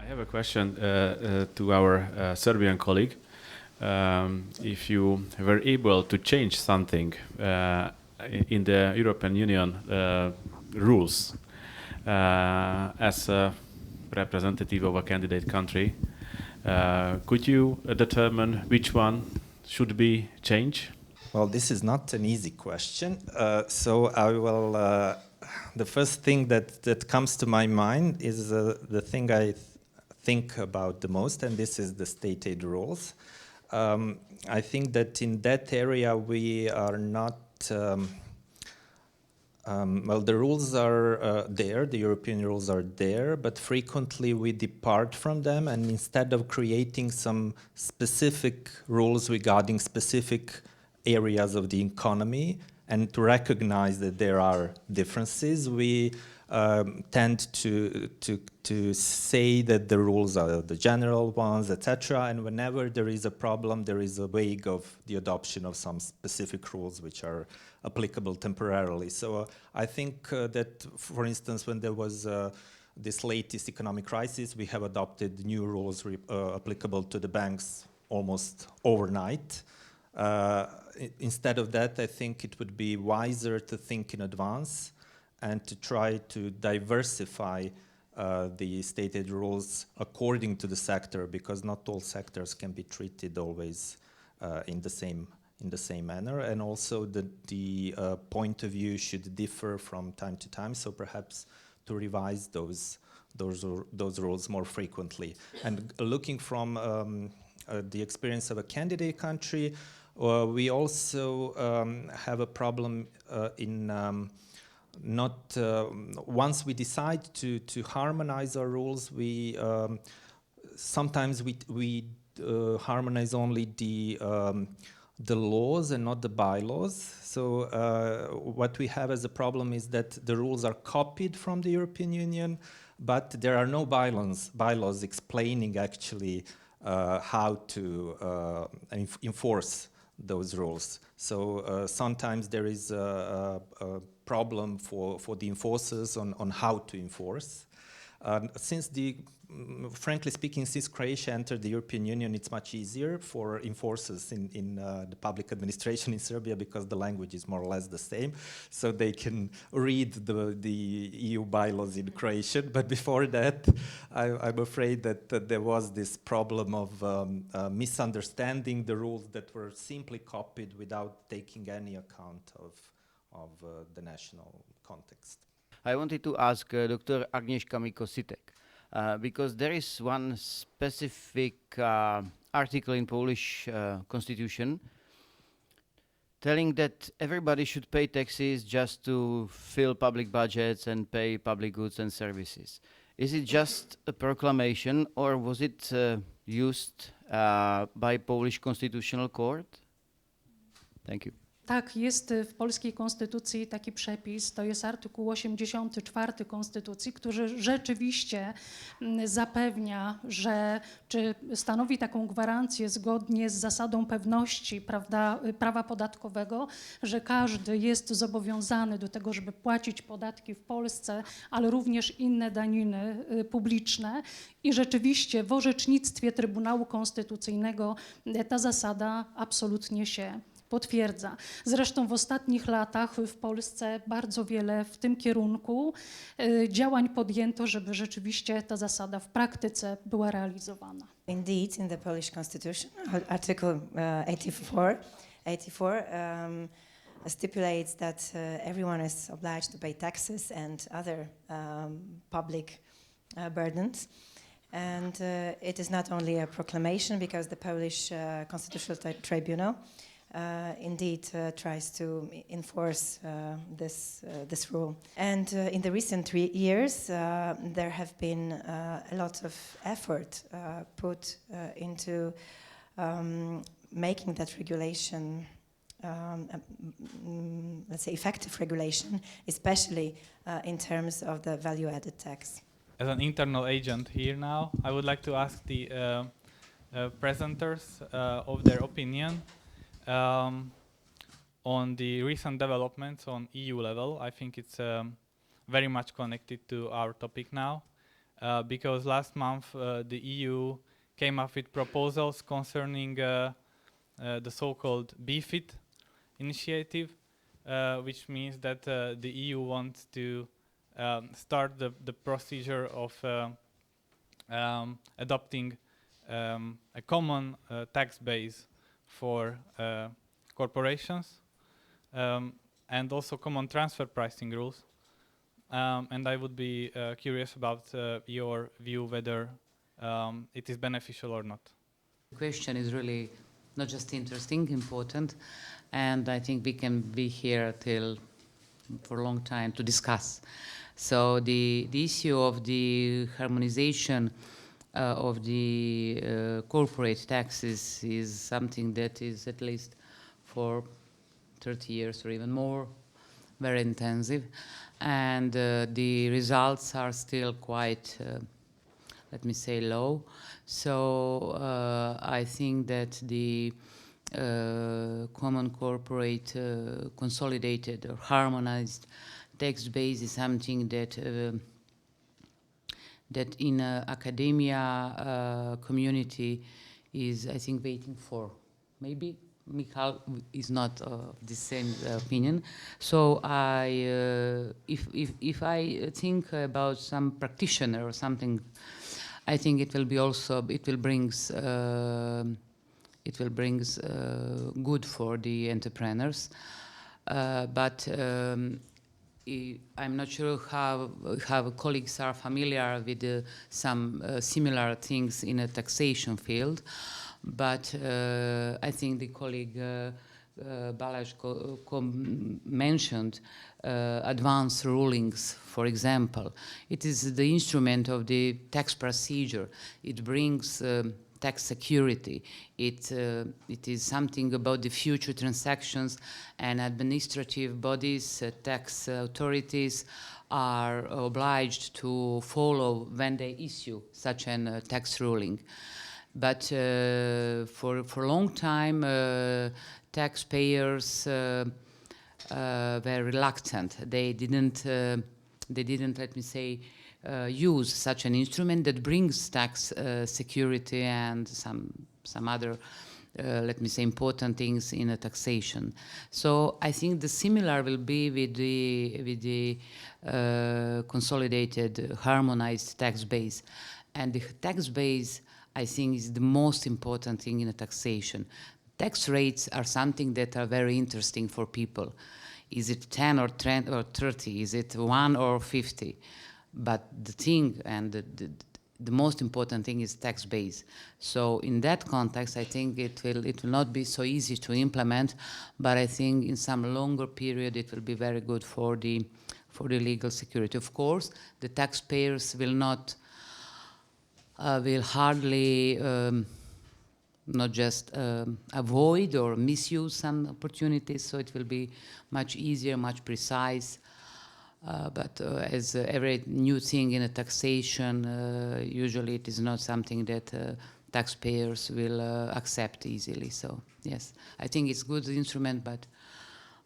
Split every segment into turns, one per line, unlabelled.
I have a question to our Serbian colleague. If you were able to change something in the European Union rules as a representative of a candidate country, could you determine which one should be changed?
Well, this is not an easy question. So I will. The first thing that comes to my mind is the thing I think about the most, and this is the state aid rules. I think that in that area we are not. Well, the rules are there, the European rules are there, but frequently we depart from them, and instead of creating some specific rules regarding specific areas of the economy and to recognize that there are differences, we tend to say that the rules are the general ones, etc. And whenever there is a problem, there is a wave of the adoption of some specific rules which are applicable temporarily. So I think that, for instance, when there was this latest economic crisis, we have adopted new rules applicable to the banks almost overnight. Instead of that, I think it would be wiser to think in advance and to try to diversify the state aid rules according to the sector, because not all sectors can be treated always in the same manner, and also the point of view should differ from time to time. So perhaps to revise those rules more frequently. And looking from the experience of a candidate country, we also have a problem in not once we decide to harmonize our rules, we sometimes we harmonize only the laws and not the bylaws. So what we have as a problem is that the rules are copied from the European Union, but there are no bylaws explaining actually how to enforce those rules. So sometimes there is a problem for the enforcers on how to enforce. Frankly speaking, since Croatia entered the European Union, it's much easier for enforcers in the public administration in Serbia, because the language is more or less the same. So they can read the EU bylaws in Croatian. But before that, I'm afraid that there was this problem of misunderstanding the rules that were simply copied without taking any account of the national context.
I wanted to ask Dr. Agnieszka Miko-Sitek, because there is one specific article in Polish constitution telling that everybody should pay taxes just to fill public budgets and pay public goods and services. Is it just a proclamation, or was it used by Polish Constitutional Court? Thank you.
Tak, jest w polskiej konstytucji taki przepis, to jest artykuł 84 konstytucji, który rzeczywiście zapewnia, czy stanowi taką gwarancję zgodnie z zasadą pewności, prawda, prawa podatkowego, że każdy jest zobowiązany do tego, żeby płacić podatki w Polsce, ale również inne daniny publiczne. I rzeczywiście w orzecznictwie Trybunału Konstytucyjnego ta zasada absolutnie się potwierdza. Zresztą w ostatnich latach w Polsce bardzo wiele w tym kierunku działań podjęto, żeby rzeczywiście ta zasada w praktyce była realizowana.
Indeed, in the Polish Constitution, Article 84 stipulates that everyone is obliged to pay taxes and other public burdens. And it is not only a proclamation, because the Polish Constitutional Tribunal indeed tries to enforce this rule. And in the recent years, there have been a lot of effort put into making that regulation, let's say, effective regulation, especially in terms of the value-added tax.
As an internal agent here now, I would like to ask the presenters of their opinion on the recent developments on EU level. I think it's very much connected to our topic now. because last month the EU came up with proposals concerning the so-called BFIT initiative, which means that the EU wants to start the procedure of adopting a common tax base for corporations, and also common transfer pricing rules. And I would be curious about your view whether it is beneficial or not.
The question is really not just interesting, important, and I think we can be here for a long time to discuss. So the issue of the harmonization of the corporate taxes is something that is, at least for 30 years or even more, very intensive, and the results are still quite, let me say, low. So I think that the common corporate consolidated or harmonized tax base is something that that in academia community is, I think, waiting for. Maybe Michal is not the same opinion. So if I think about some practitioner or something, I think it will be also, it will brings good for the entrepreneurs. But I'm not sure how colleagues are familiar with some similar things in a taxation field, but I think the colleague Balázs mentioned advance rulings, for example. It is the instrument of the tax procedure. It brings tax security. It is something about the future transactions, and administrative bodies, tax authorities are obliged to follow when they issue such a tax ruling. But for a long time, taxpayers were reluctant. They didn't, let me say, use such an instrument that brings tax security and some other, let me say, important things in a taxation. So I think the similar will be with the consolidated, harmonized tax base. And the tax base, I think, is the most important thing in a taxation. Tax rates are something that are very interesting for people. Is it 10 or 20 or 30? Is it 1 or 50? But the thing and the most important thing is tax base. So in that context, I think it will not be so easy to implement, but I think in some longer period it will be very good for the legal security. Of course, the taxpayers will not will hardly not just avoid or misuse some opportunities, so it will be much easier, much precise. But as every new thing in a taxation, usually it is not something that taxpayers will accept easily. So yes, I think it's a good instrument, but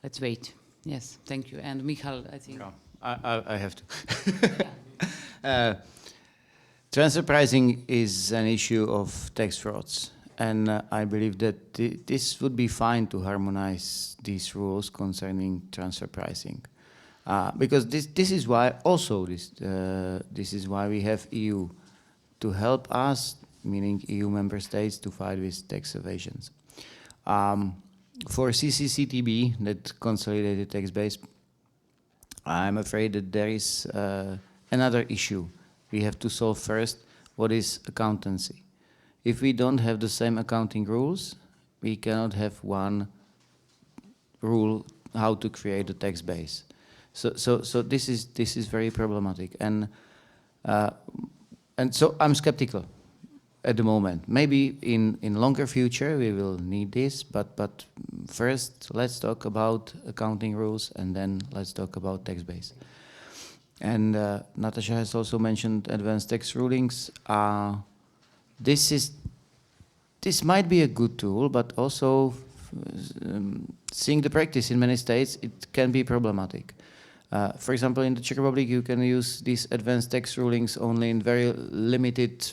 let's wait. Yes, thank you. And Michal, I think.
Yeah, I have to. Transfer pricing is an issue of tax frauds, and I believe that this would be fine to harmonize these rules concerning transfer pricing, because this is why also this is why we have EU to help us, meaning EU member states, to fight with tax evasions. For CCCTB, that consolidated tax base, I'm afraid that there is another issue. We have to solve first what is accountancy. If we don't have the same accounting rules, we cannot have one rule how to create a tax base. So this is very problematic, and so I'm skeptical at the moment. Maybe in longer future we will need this, but first let's talk about accounting rules, and then let's talk about tax base. And Natasha has also mentioned advanced tax rulings. This might be a good tool, but also seeing the practice in many states, it can be problematic. For example, in the Czech Republic, you can use these advanced tax rulings only in very limited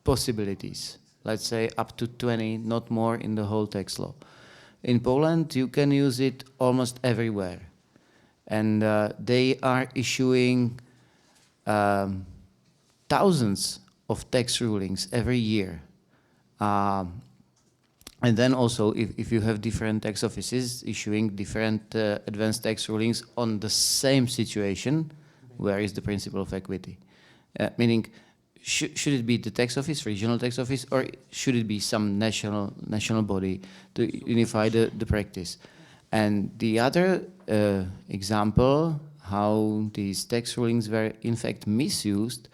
possibilities. Let's say up to 20, not more in the whole tax law. In Poland, you can use it almost everywhere. And they are issuing thousands of tax rulings every year. And then also, if you have different tax offices issuing different advanced tax rulings on the same situation, where is the principle of equity? Meaning, should it be the tax office, regional tax office, or should it be some national body to unify the practice? And the other example how these tax rulings were in fact misused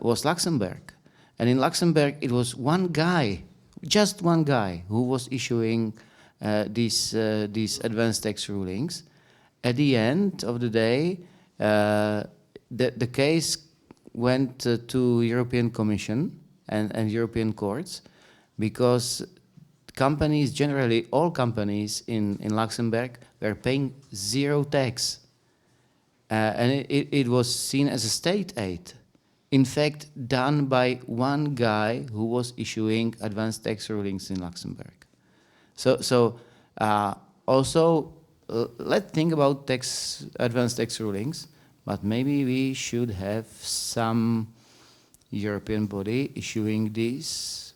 was Luxembourg. And in Luxembourg, it was one guy, just one guy, who was issuing these advanced tax rulings. At the end of the day, the case went to European Commission and European courts, because companies, generally all companies in Luxembourg, were paying zero tax. And it was seen as a state aid. In fact, done by one guy who was issuing advanced tax rulings in Luxembourg. So also, let's think about advanced tax rulings, but maybe we should have some European body issuing these.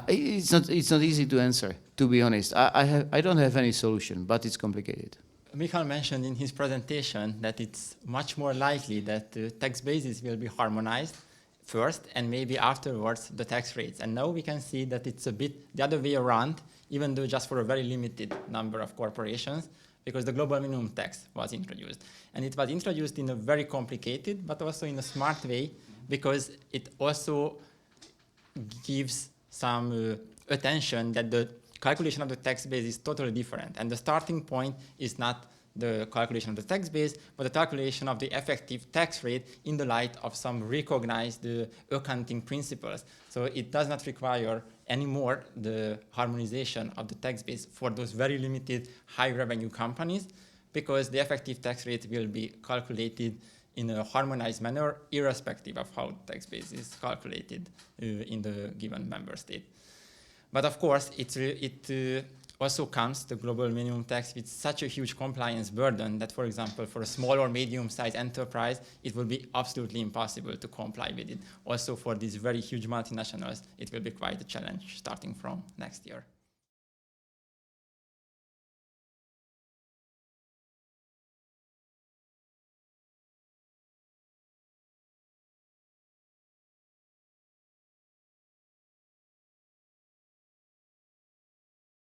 It's not easy to answer, to be honest. I don't have any solution, but it's complicated.
Michal mentioned in his presentation that it's much more likely that the tax basis will be harmonized first, and maybe afterwards the tax rates. And now we can see that it's a bit the other way around, even though just for a very limited number of corporations, because the global minimum tax was introduced. And it was introduced in a very complicated, but also in a smart way, because it also gives some attention that the calculation of the tax base is totally different. And the starting point is not the calculation of the tax base, but the calculation of the effective tax rate in the light of some recognized accounting principles. So it does not require anymore the harmonization of the tax base for those very limited high revenue companies, because the effective tax rate will be calculated in a harmonized manner, irrespective of how the tax base is calculated in the given member state. But of course, it also comes, the global minimum tax, with such a huge compliance burden that, for example, for a small or medium-sized enterprise, it will be absolutely impossible to comply with it. Also, for these very huge multinationals, it will be quite a challenge starting from next year.